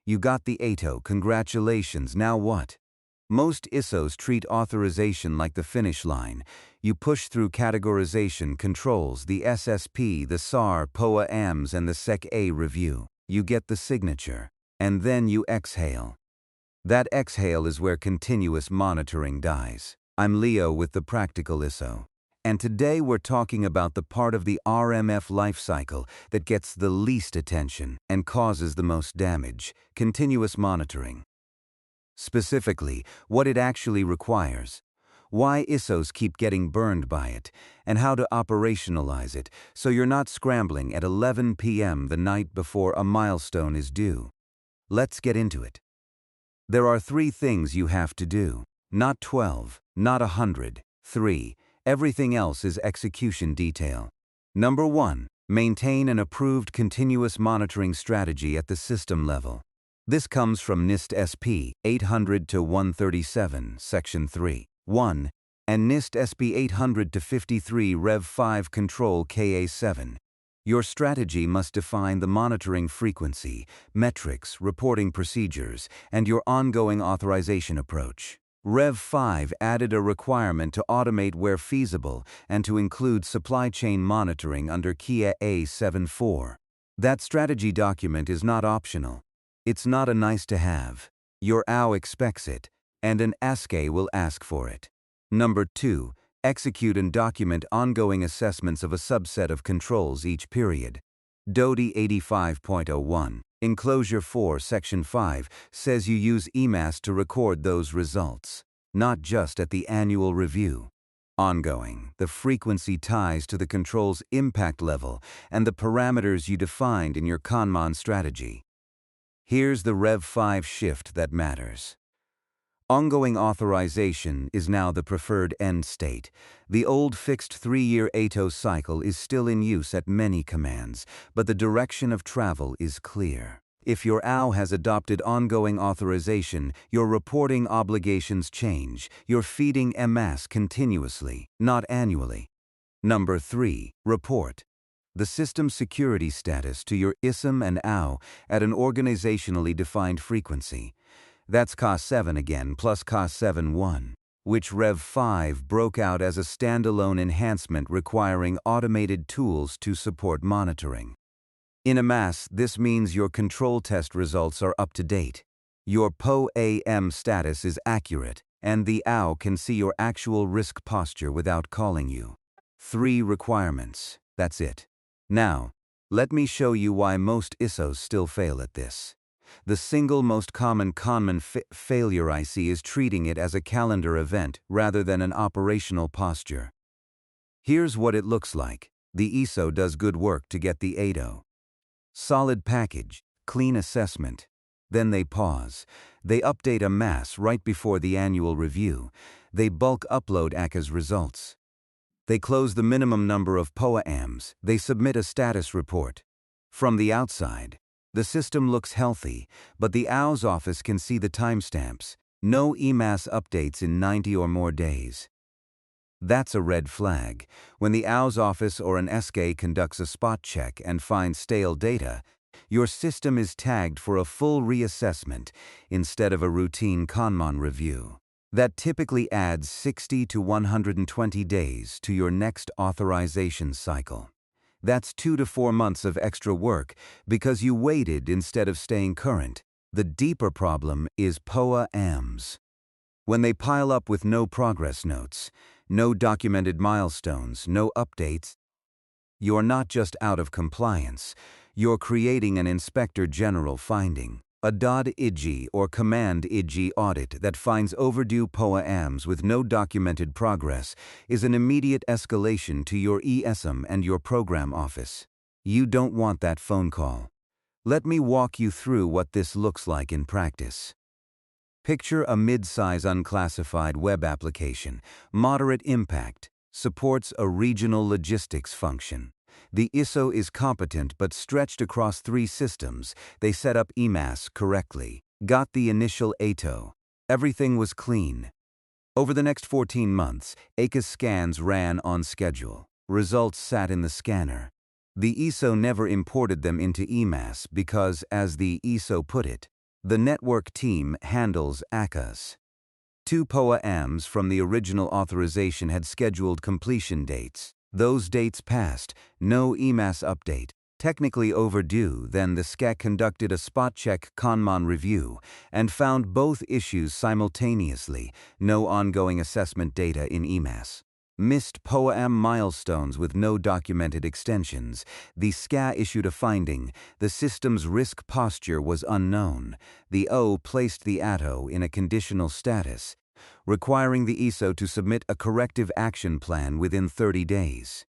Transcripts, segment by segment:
You got the ATO, congratulations, now what? Most ISSOs treat authorization like the finish line. You push through categorization controls, the SSP, the SAR, POA&Ms, and the SEC-A review. You get the signature. And then you exhale. That exhale is where continuous monitoring dies. I'm Leo with the Practical ISSO. And today we're talking about the part of the RMF lifecycle that gets the least attention and causes the most damage: continuous monitoring. Specifically, what it actually requires, why ISSOs keep getting burned by it, and how to operationalize it so you're not scrambling at 11 p.m. the night before a milestone is due. Let's get into it. There are 3 things you have to do. Not 12, not 100, 3. Everything else is execution detail. Number 1. Maintain an approved continuous monitoring strategy at the system level. This comes from NIST SP 800-137, Section 3. 1, and NIST SP 800-53 Rev 5 Control KA7. Your strategy must define the monitoring frequency, metrics, reporting procedures, and your ongoing authorization approach. Rev 5 added a requirement to automate where feasible and to include supply chain monitoring under KIA A74. That strategy document is not optional. It's not a nice-to-have. Your AO expects it, and an ACAS will ask for it. Number 2. Execute and document ongoing assessments of a subset of controls each period. DoDI 85.01. Enclosure 4, Section 5 says you use EMAS to record those results, not just at the annual review. Ongoing, the frequency ties to the control's impact level and the parameters you defined in your ConMon strategy. Here's the Rev 5 shift that matters. Ongoing authorization is now the preferred end state. The old fixed 3-year ATO cycle is still in use at many commands, but the direction of travel is clear. If your AO has adopted ongoing authorization, your reporting obligations change. You're feeding EMAS continuously, not annually. Number 3. Report the system security status to your ISM and AO at an organizationally defined frequency. That's CAS 7 again, plus CAS 7.1, which Rev 5 broke out as a standalone enhancement requiring automated tools to support monitoring. In EMAS, this means your control test results are up to date. Your POA&M status is accurate, and the AO can see your actual risk posture without calling you. 3 requirements. That's it. Now, let me show you why most ISSOs still fail at this. The single most common ConMon failure I see is treating it as a calendar event rather than an operational posture. Here's what it looks like. The ISSO does good work to get the ATO. Solid package, clean assessment. Then they pause. They update EMAS right before the annual review. They bulk upload ACAS results. They close the minimum number of POA&Ms. They submit a status report. From the outside, the system looks healthy, but the AO's office can see the timestamps. No EMAS updates in 90 or more days. That's a red flag. When the AO's office or an SK conducts a spot check and finds stale data, your system is tagged for a full reassessment instead of a routine ConMon review. That typically adds 60 to 120 days to your next authorization cycle. That's 2 to 4 months of extra work because you waited instead of staying current. The deeper problem is POA&Ms. When they pile up with no progress notes, no documented milestones, no updates, you're not just out of compliance, you're creating an Inspector General finding. A DoDI or Command IG audit that finds overdue POA&Ms with no documented progress is an immediate escalation to your ESM and your program office. You don't want that phone call. Let me walk you through what this looks like in practice. Picture a mid-size unclassified web application, moderate impact, supports a regional logistics function. The ISSO is competent but stretched across 3 systems. They set up EMAS correctly, got the initial ATO. Everything was clean. Over the next 14 months, ACAS scans ran on schedule. Results sat in the scanner. The ISSO never imported them into EMAS because, as the ISSO put it, The network team handles ACAS. Two POA&Ms from the original authorization had scheduled completion dates. Those dates passed, no EMAS update. Technically overdue, then the SCA conducted a spot-check ConMon review and found both issues simultaneously, no ongoing assessment data in EMAS. Missed POA&M milestones with no documented extensions. The SCA issued a finding: the system's risk posture was unknown. The O placed the ATO in a conditional status, requiring the ISSO to submit a corrective action plan within 30 days.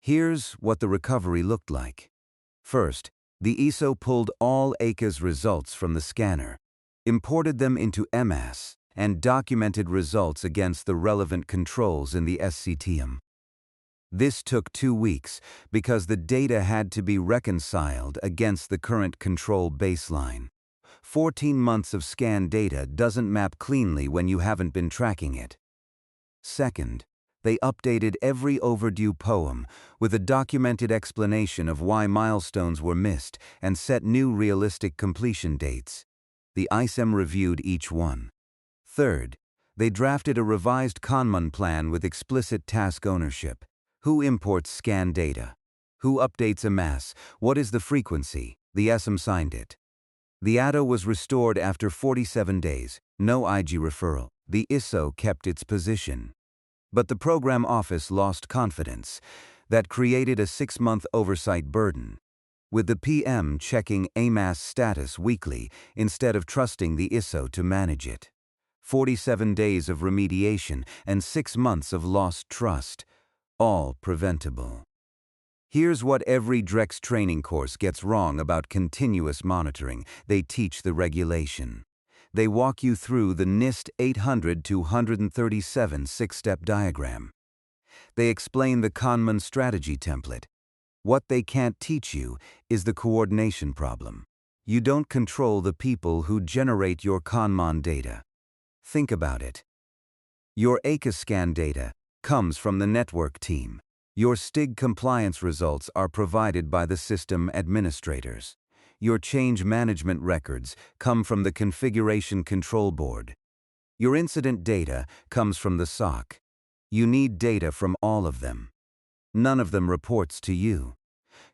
Here's what the recovery looked like. First, the ISSO pulled all ACAS results from the scanner, imported them into EMAS, and documented results against the relevant controls in the SCTM. This took 2 weeks because the data had to be reconciled against the current control baseline. 14 months of scan data doesn't map cleanly when you haven't been tracking it. Second, they updated every overdue POA&M with a documented explanation of why milestones were missed and set new realistic completion dates. The ISM reviewed each one. Third, they drafted a revised ConMon plan with explicit task ownership. Who imports scan data? Who updates EMAS? What is the frequency? The SM signed it. The ATO was restored after 47 days, no IG referral. The ISSO kept its position. But the program office lost confidence. That created a 6-month oversight burden, with the PM checking EMAS status weekly instead of trusting the ISSO to manage it. 47 days of remediation and 6 months of lost trust, all preventable. Here's what every DREX training course gets wrong about continuous monitoring. They teach the regulation. They walk you through the NIST 800-137 6-step diagram. They explain the ConMon strategy template. What they can't teach you is the coordination problem. You don't control the people who generate your ConMon data. Think about it. Your ACAS scan data comes from the network team. Your STIG compliance results are provided by the system administrators. Your change management records come from the configuration control board. Your incident data comes from the SOC. You need data from all of them. None of them reports to you.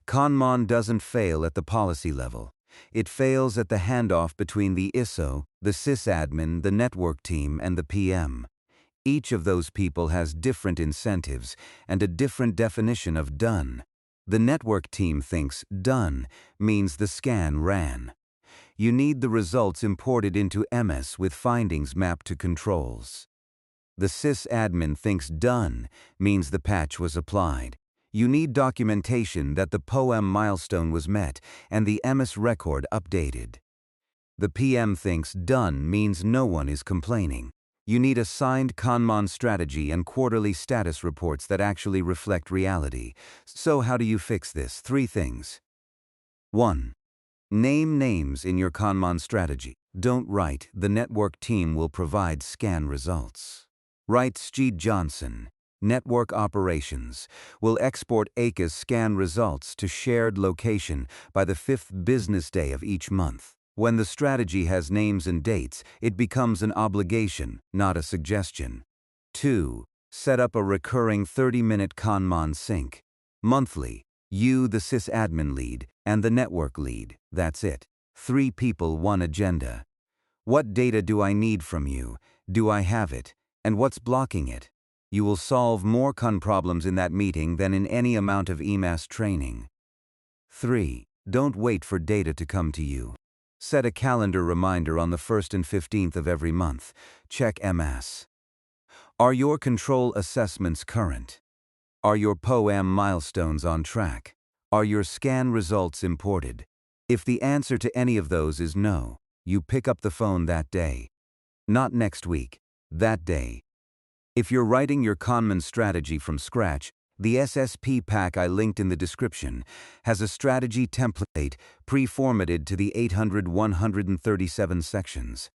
ConMon doesn't fail at the policy level. It fails at the handoff between the ISSO, the sysadmin, the network team, and the PM. Each of those people has different incentives and a different definition of done. The network team thinks done means the scan ran. You need the results imported into MS with findings mapped to controls. The sysadmin thinks done means the patch was applied. You need documentation that the POA&M milestone was met and the MS record updated. The PM thinks done means no one is complaining. You need a signed ConMon strategy and quarterly status reports that actually reflect reality. So how do you fix this? 3 things. 1. Name names in your ConMon strategy. Don't write, "The network team will provide scan results." Write, "Steed Johnson, Network Operations, will export ACAS scan results to shared location by the 5th business day of each month." When the strategy has names and dates, it becomes an obligation, not a suggestion. 2. Set up a recurring 30-minute ConMon sync. Monthly, you, the sysadmin lead, and the network lead. That's it. 3 people, 1 agenda. What data do I need from you? Do I have it? And what's blocking it? You will solve more con problems in that meeting than in any amount of EMAS training. 3. Don't wait for data to come to you. Set a calendar reminder on the 1st and 15th of every month. Check EMAS. Are your control assessments current? Are your POA&M milestones on track? Are your scan results imported? If the answer to any of those is no, you pick up the phone that day. Not next week, that day. If you're writing your ConMon strategy from scratch, the SSP pack I linked in the description has a strategy template pre-formatted to the 800-137 sections.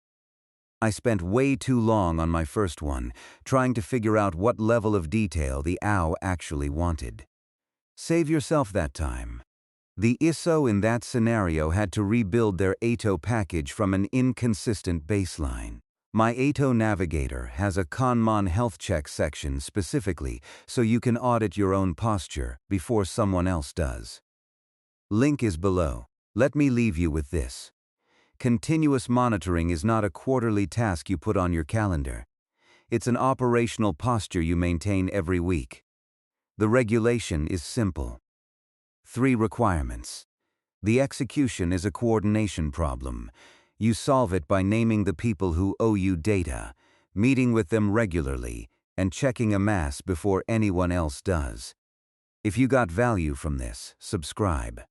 I spent way too long on my first one, trying to figure out what level of detail the AO actually wanted. Save yourself that time. The ISSO in that scenario had to rebuild their ATO package from an inconsistent baseline. My ATO Navigator has a ConMon health check section specifically so you can audit your own posture before someone else does. Link is below. Let me leave you with this. Continuous monitoring is not a quarterly task you put on your calendar. It's an operational posture you maintain every week. The regulation is simple. 3 requirements. The execution is a coordination problem. You solve it by naming the people who owe you data, meeting with them regularly, and checking a mass before anyone else does. If you got value from this, subscribe.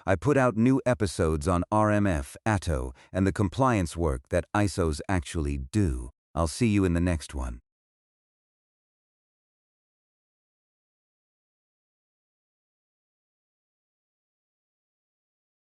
I put out new episodes on RMF, ATO, and the compliance work that ISSOs actually do. I'll see you in the next one.